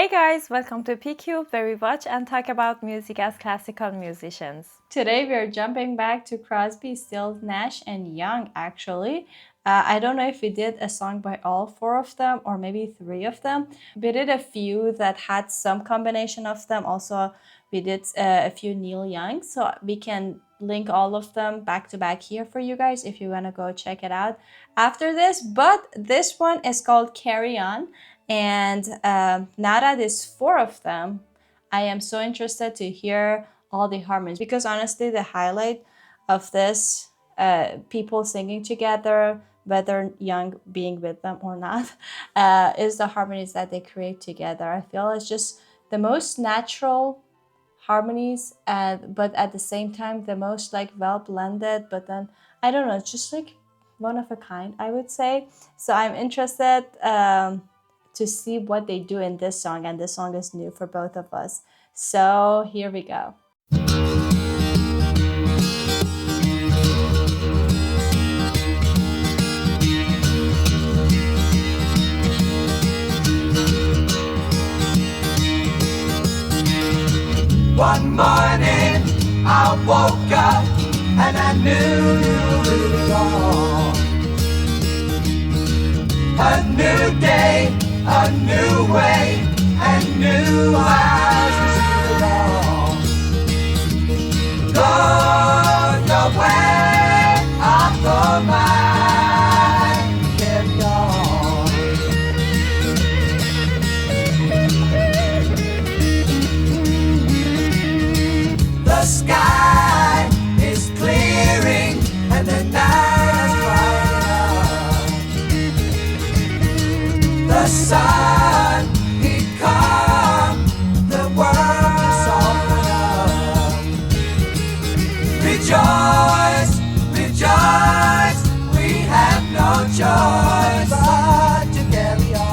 Hey guys, welcome to PCube, where we watch and talk about music as classical musicians. Today we are jumping back to Crosby, Stills, Nash and Young actually. I don't know if we did a song by all four of them or maybe three of them. We did a few that had some combination of them. Also, we did a few Neil Young, so we can link all of them back to back here for you guys if you want to go check it out after this. But this one is called Carry On. And now that there's four of them, I am so interested to hear all the harmonies because honestly, the highlight of this, people singing together, whether Young being with them or not, is the harmonies that they create together. I feel it's just the most natural harmonies, but at the same time, the most like well blended. But then I don't know, it's just like one of a kind, I would say. So I'm interested. To see what they do in this song, and this song is new for both of us. So here we go. One morning I woke up and I knew it all. A new day, a new way, and new eyes to see it all. Go your way, I'll go mine, carry on. The sky is clearing and the night is bright. The sun, he come, the world is open up. Rejoice, rejoice, we have no choice but to carry on.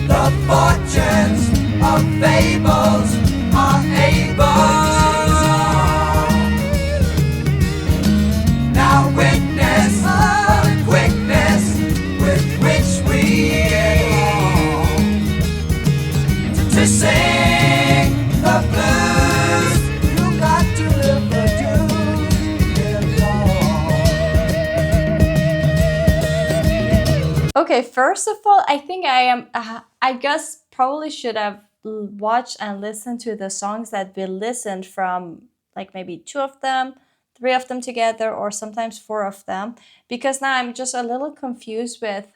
The fortunes of fables are able to solve. Now witness the quickness with which we get along. To sing the blues, you got to live the dues. Carry on. Okay, first of all, I think I guess probably should have watched and listened to the songs that we listened from, like maybe two of them, three of them together, or sometimes four of them, because now I'm just a little confused with,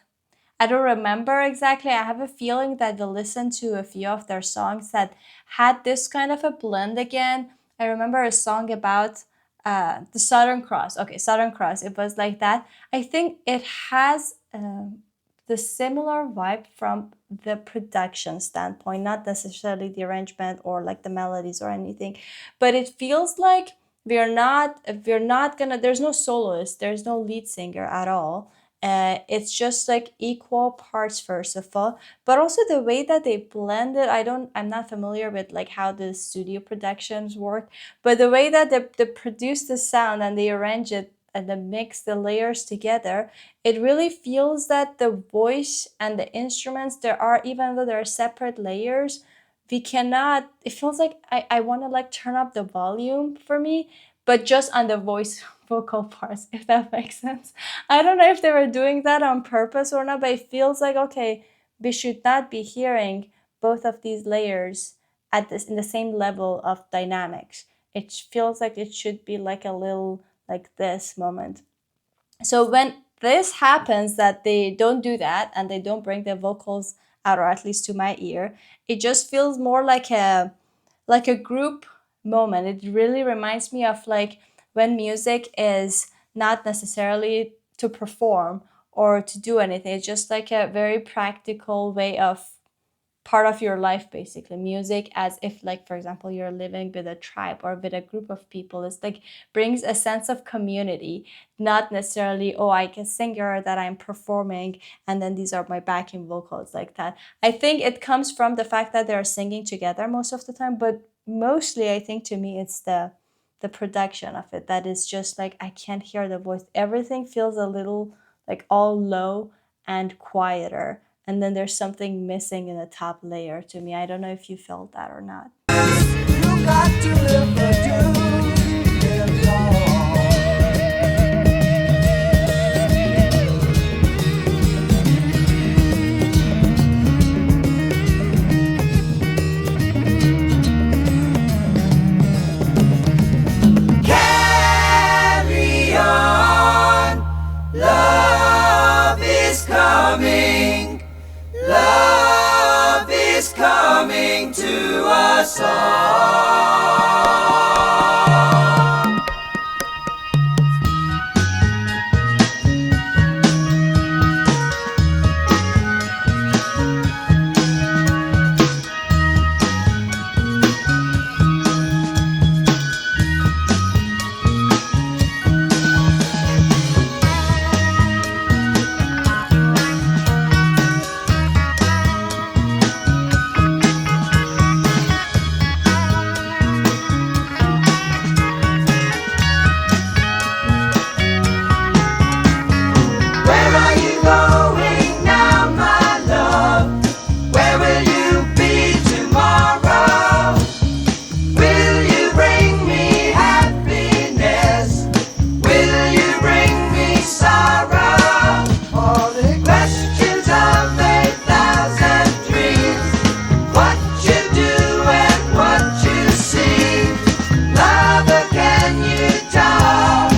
I don't remember exactly. I have a feeling that we listened to a few of their songs that had this kind of a blend again. I remember a song about the Southern Cross. Okay, Southern Cross. It was like that. I think it has the similar vibe from the production standpoint, not necessarily the arrangement or like the melodies or anything, but it feels like we're not gonna. There's no soloist. There's no lead singer at all. It's just like equal parts first of all, but also the way that they blend it. I'm not familiar with like how the studio productions work, but the way that they produce the sound and they arrange it and they mix the layers together, it really feels that the voice and the instruments there are, even though there are separate layers, we cannot, it feels like I want to like turn up the volume for me, but just on the voice vocal parts, if that makes sense. I don't know if they were doing that on purpose or not, but it feels like, okay, we should not be hearing both of these layers at this in the same level of dynamics. It feels like it should be like a little like this moment. So when this happens, that they don't do that and they don't bring the vocals out, or at least to my ear, it just feels more like a group moment. It really reminds me of like when music is not necessarily to perform or to do anything. It's just like a very practical way of part of your life, basically. Music, as if, like, for example, you're living with a tribe or with a group of people. It's like brings a sense of community, not necessarily, oh, I can singer that I'm performing and then these are my backing vocals, like that. I think it comes from the fact that they're singing together most of the time, but mostly I think to me it's the production of it that is just like I can't hear the voice. Everything feels a little like all low and quieter. And then there's something missing in the top layer to me. I don't know if you felt that or not. You got to live for you, live long. Carry on, love is coming, love is coming to us all. Where are you going now, my love? Where will you be tomorrow? Will you bring me happiness? Will you bring me sorrow? All the questions of 1,000 dreams. What you do and what you see. Lover, can you talk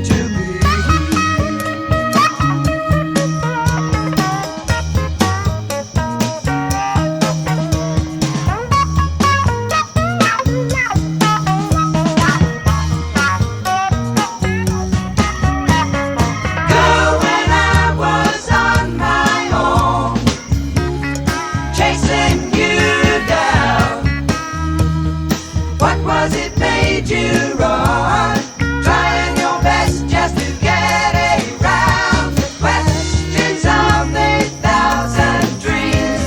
to me? Girl, when I was on my own, chasing you down, what was it made you run? Trying your best just to get around the questions of 1,000 dreams.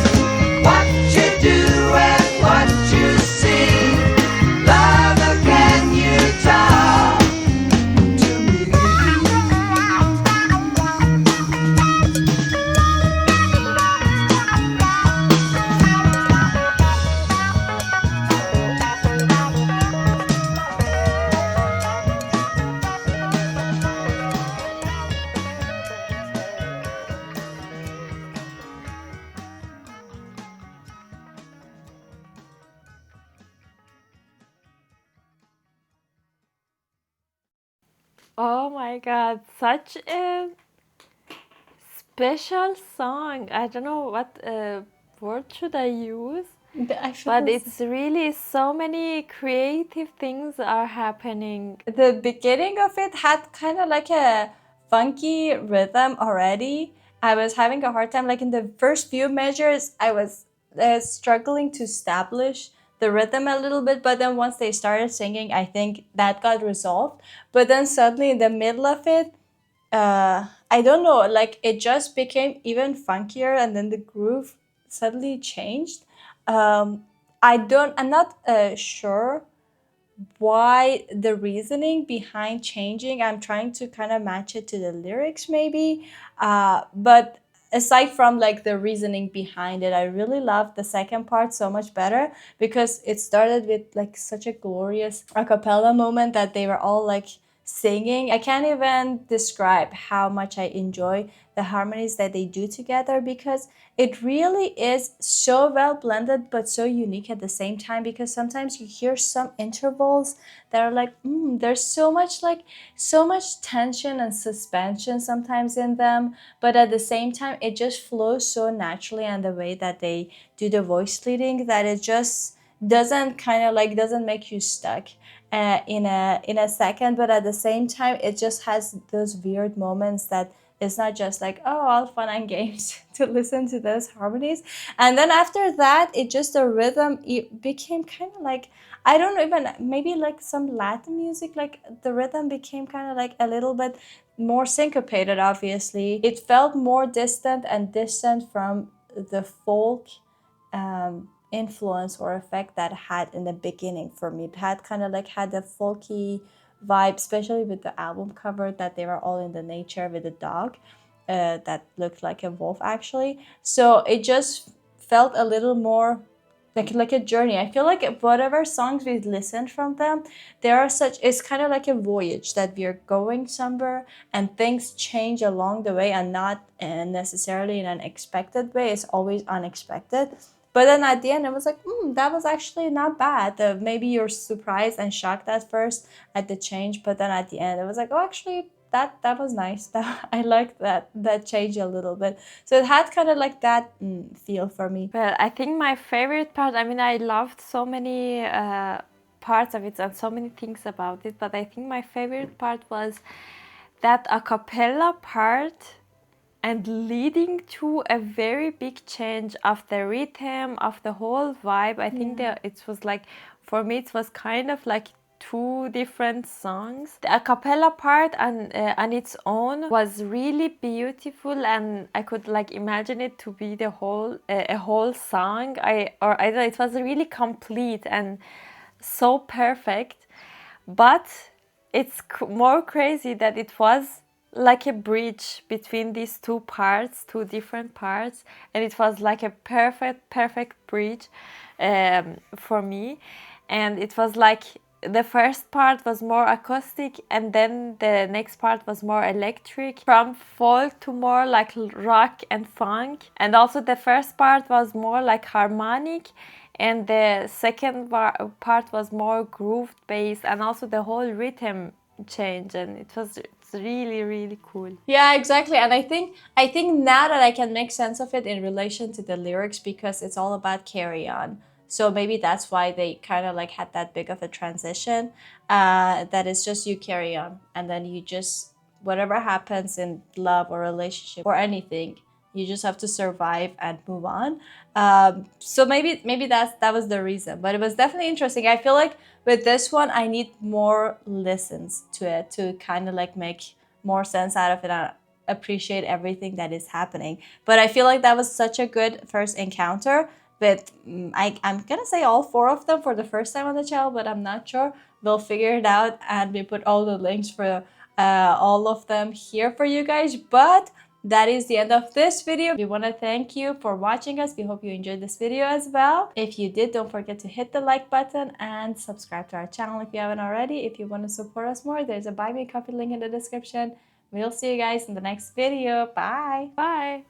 What you do and what you see. Lover, can you talk to me? Oh my god, such a special song. I don't know what word should I use, I feel but this- it's really so many creative things are happening. the beginning of it had kind of like a funky rhythm already. I was having a hard time, like in the first few measures, I was struggling to establish the rhythm a little bit, but then once they started singing, I think that got resolved. But then suddenly in the middle of it, I don't know, like it just became even funkier, and then the groove suddenly changed. I'm not sure why the reasoning behind changing. I'm trying to kind of match it to the lyrics maybe, but aside from like the reasoning behind it, I really loved the second part so much better because it started with like such a glorious a cappella moment that they were all like singing. I can't even describe how much I enjoy the harmonies that they do together because it really is so well blended but so unique at the same time, because sometimes you hear some intervals that are like there's so much tension and suspension sometimes in them, but at the same time it just flows so naturally, and the way that they do the voice leading, that it just doesn't make you stuck in a second, but at the same time it just has those weird moments that it's not just like, oh, all fun and games to listen to those harmonies. And then after that, it just the rhythm, it became kind of like, I don't know, even maybe like some Latin music, like the rhythm became kind of like a little bit more syncopated, obviously. It felt more distant and distant from the folk influence or effect that had in the beginning for me. It had kind of like had the folky vibe, especially with the album cover that they were all in the nature with a dog that looked like a wolf actually. So it just felt a little more like a journey. I feel like whatever songs we listened from them, there are such, it's kind of like a voyage that we are going somewhere and things change along the way, and not necessarily in an expected way. It's always unexpected. But then at the end, it was like, that was actually not bad. Maybe you're surprised and shocked at first at the change, but then at the end, it was like, oh, actually, that was nice. I liked that change a little bit. So it had kind of like that feel for me. Well, I think my favorite part, I mean, I loved so many parts of it and so many things about it, but I think my favorite part was that a cappella part and leading to a very big change of the rhythm, of the whole vibe. I think that it was like, for me, it was kind of like two different songs. The a cappella part on its own was really beautiful, and I could like imagine it to be the whole a whole song. I don't know, it was really complete and so perfect. But it's more crazy that it was like a bridge between these two parts, two different parts, and it was like a perfect bridge for me. And it was like the first part was more acoustic, and then the next part was more electric, from folk to more like rock and funk. And also the first part was more like harmonic, and the second part was more groove based, and also the whole rhythm change, and it's really cool. Yeah, exactly. And I think now that I can make sense of it in relation to the lyrics, because it's all about carry on. So maybe that's why they kind of like had that big of a transition. That is just you carry on, and then you just, whatever happens in love or relationship or anything, you just have to survive and move on. So maybe that was the reason. But it was definitely interesting. I feel like with this one, I need more listens to it to kind of like make more sense out of it and appreciate everything that is happening. But I feel like that was such a good first encounter. But I'm gonna say all four of them for the first time on the channel, but I'm not sure. We'll figure it out, and we put all the links for all of them here for you guys. But that is the end of this video. We want to thank you for watching us. We hope you enjoyed this video as well. If you did, don't forget to hit the like button and subscribe to our channel if you haven't already. If you want to support us more, there's a buy me a coffee link in the description. We'll see you guys in the next video. Bye. Bye.